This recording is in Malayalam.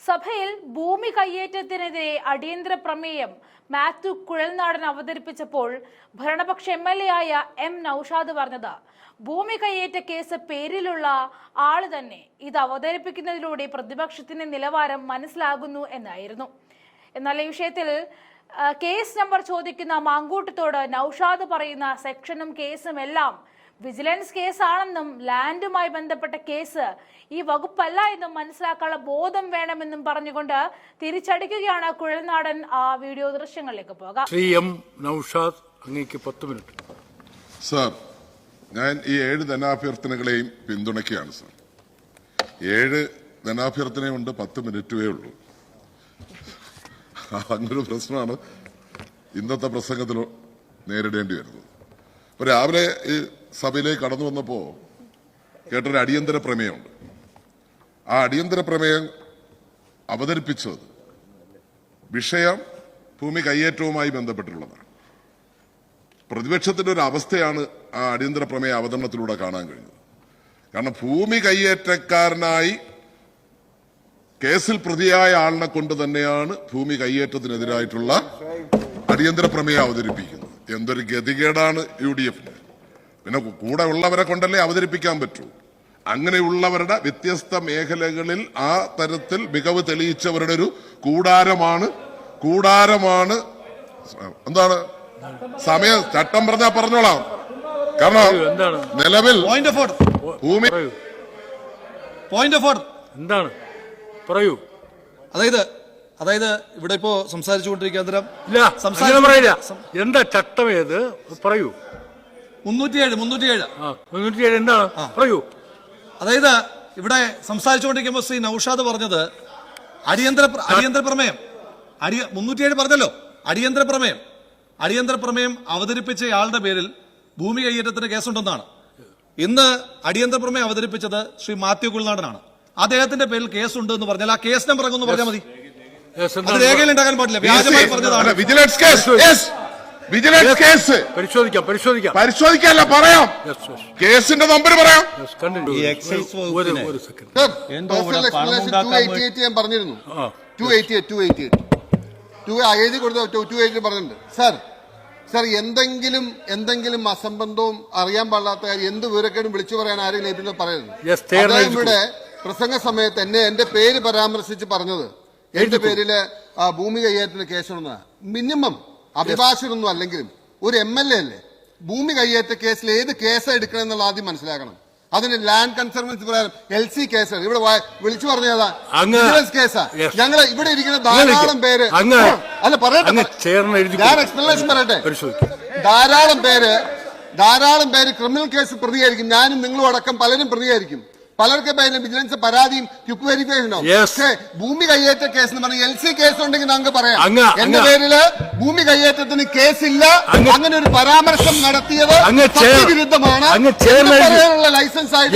സഭയിൽ ഭൂമി കയ്യേറ്റത്തിനെതിരെ അടിയന്തര പ്രമേയം മാത്യു കുഴൽനാടൻ അവതരിപ്പിച്ചപ്പോൾ ഭരണപക്ഷ MLA ആയ M നൌഷാദ് പറഞ്ഞത് ഭൂമി കയ്യേറ്റ കേസ് പേരിലുള്ള ആള് തന്നെ ഇത് അവതരിപ്പിക്കുന്നതിലൂടെ പ്രതിപക്ഷത്തിന്റെ നിലവാരം മനസ്സിലാകുന്നു എന്നായിരുന്നു. എന്നാൽ ഈ വിഷയത്തിൽ കേസ് നമ്പർ ചോദിക്കുന്ന മാങ്കൂട്ടത്തോട് നൌഷാദ് പറയുന്ന സെക്ഷനും കേസും എല്ലാം വിജിലൻസ് കേസാണെന്നും ലാൻഡുമായി ബന്ധപ്പെട്ട കേസ് ഈ വകുപ്പല്ല എന്നും മനസ്സിലാക്കാനുള്ള ബോധം വേണമെന്നും പറഞ്ഞുകൊണ്ട് തിരിച്ചടിക്കുകയാണ് കുഴൽനാടൻ. ആ വീഡിയോ ദൃശ്യങ്ങളിലേക്ക് പോകാം. ശ്രീ M നൌഷാദ്, അങ്ങേക്ക് 10 മിനിറ്റ്. സാർ, ഞാൻ ഈ 7 ധനാഭ്യർത്ഥനകളെയും പിന്തുണയ്ക്കുകയാണ് സാർ. 7 ധനാഭ്യർത്ഥനയുണ്ട്, 10 മിനിറ്റേ ഉള്ളൂ. അങ്ങനൊരു പ്രശ്നമാണ് ഇന്നത്തെ പ്രസംഗത്തിൽ നേരിടേണ്ടി വരുന്നത്. ഇപ്പൊ രാവിലെ ഈ സഭയിലേക്ക് കടന്നു വന്നപ്പോ കേട്ടൊരു അടിയന്തര പ്രമേയമുണ്ട്. ആ അടിയന്തര പ്രമേയം അവതരിപ്പിച്ചത് വിഷയം ഭൂമി കയ്യേറ്റവുമായി ബന്ധപ്പെട്ടുള്ളതാണ്. പ്രതിപക്ഷത്തിന്റെ ഒരു അവസ്ഥയാണ് ആ അടിയന്തര പ്രമേയ അവതരണത്തിലൂടെ കാണാൻ കഴിഞ്ഞത്. കാരണം ഭൂമി കയ്യേറ്റക്കാരനായി കേസിൽ പ്രതിയായ ആളിനെ കൊണ്ട് തന്നെയാണ് ഭൂമി കയ്യേറ്റത്തിനെതിരായിട്ടുള്ള അടിയന്തര പ്രമേയം അവതരിപ്പിക്കുന്നത്. എന്തൊരു ഗതികേടാണ് UDF. പിന്നെ കൂടെ ഉള്ളവരെ കൊണ്ടല്ലേ അവതരിപ്പിക്കാൻ പറ്റൂ. അങ്ങനെയുള്ളവരുടെ വ്യത്യസ്ത മേഖലകളിൽ ആ തരത്തിൽ മികവ് തെളിയിച്ചവരുടെ ഒരു കൂടാരമാണ്. എന്താണ് സമയം ചട്ടം പറഞ്ഞാൽ പറഞ്ഞോളാം. കാരണം നിലവിൽ ഭൂമി എന്താണ് പറയൂ. അതായത് ഇവിടെ ഇപ്പോ സംസാരിച്ചുകൊണ്ടിരിക്കുന്ന എന്താ ചട്ടം ഏത് പറയൂ. 307 എന്താണ് പറയൂ. അതായത് ഇവിടെ സംസാരിച്ചുകൊണ്ടിരിക്കുമ്പോൾ ശ്രീ നൌഷാദ് പറഞ്ഞത് അടിയന്തര പ്രമേയം 307 പറഞ്ഞല്ലോ. അടിയന്തര പ്രമേയം അവതരിപ്പിച്ചയാളുടെ പേരിൽ ഭൂമി കയ്യേറ്റത്തിന് കേസുണ്ടെന്നാണ്. ഇന്ന് അടിയന്തര പ്രമേയം അവതരിപ്പിച്ചത് ശ്രീ മാത്യു കുഴൽനാടനാണ്. അദ്ദേഹത്തിന്റെ പേരിൽ കേസുണ്ട് എന്ന് പറഞ്ഞാൽ ആ കേസ് നമ്പർ അങ്ങ് പറഞ്ഞാൽ മതി. അത് രേഖയിൽ ഉണ്ടാക്കാൻ പാടില്ല. വ്യാജമായി പറഞ്ഞതാണ്. വിജിലൻസ് കേസ് പരിശോധിക്കാനല്ല പറയാം. കേസിന്റെ നമ്പർ പറയാം. ഞാൻ പറഞ്ഞിരുന്നു 288 കൊടുത്ത 288 പറഞ്ഞിട്ടുണ്ട്. സാർ എന്തെങ്കിലും അസംബന്ധവും അറിയാൻ പാടില്ലാത്ത കാര്യം എന്ത് വിവരക്കേടും വിളിച്ചു പറയാൻ ആരെയും ലഭിക്കുന്നത് പറയരുത്. അദ്ദേഹം ഇവിടെ പ്രസംഗ സമയത്ത് എന്റെ പേര് പരാമർശിച്ച് പറഞ്ഞത് എന്റെ പേരില് ഭൂമി കയ്യേറ്റത്തിന് കേസുണ്ടെന്ന്. മിനിമം അഭിഭാഷകനൊന്നും അല്ലെങ്കിലും ഒരു MLA അല്ലേ. ഭൂമി കയ്യേറ്റ കേസിൽ ഏത് കേസ് എടുക്കണം എന്നുള്ള ആദ്യം മനസ്സിലാക്കണം. അതിന് ലാൻഡ് കൺസർവൻസി പ്രകാരം LC കേസാണ്. ഇവിടെ വിളിച്ചു പറഞ്ഞതാ വിജിലൻസ് കേസാ. ഞങ്ങൾ ഇവിടെ ഇരിക്കുന്ന ധാരാളം പേര് അല്ല പറയട്ടെ, ഞാൻ എക്സ്പ്ലനേഷൻ പറയട്ടെ. ധാരാളം പേര് ക്രിമിനൽ കേസ് പ്രതിയായിരിക്കും. ഞാനും നിങ്ങളും അടക്കം പലരും പ്രതിയായിരിക്കും. പലർക്ക് പേരിലും വിജിലൻസ് പരാതിയും ക്വിക്ക് വെരിഫിക്കേഷൻ ഉണ്ടാവും. പക്ഷേ ഭൂമി കയ്യേറ്റ കേസ് എന്ന് പറഞ്ഞാൽ LC കേസ് ഉണ്ടെങ്കിൽ നമുക്ക് പറയാം. എന്റെ പേരില് ഭൂമി കയ്യേറ്റത്തിന് കേസില്ല. അങ്ങനെ ഒരു പരാമർശം നടത്തിയത് സത്യവിരുദ്ധമാണ്. പറയാനുള്ള ലൈസൻസ് ആയിട്ട്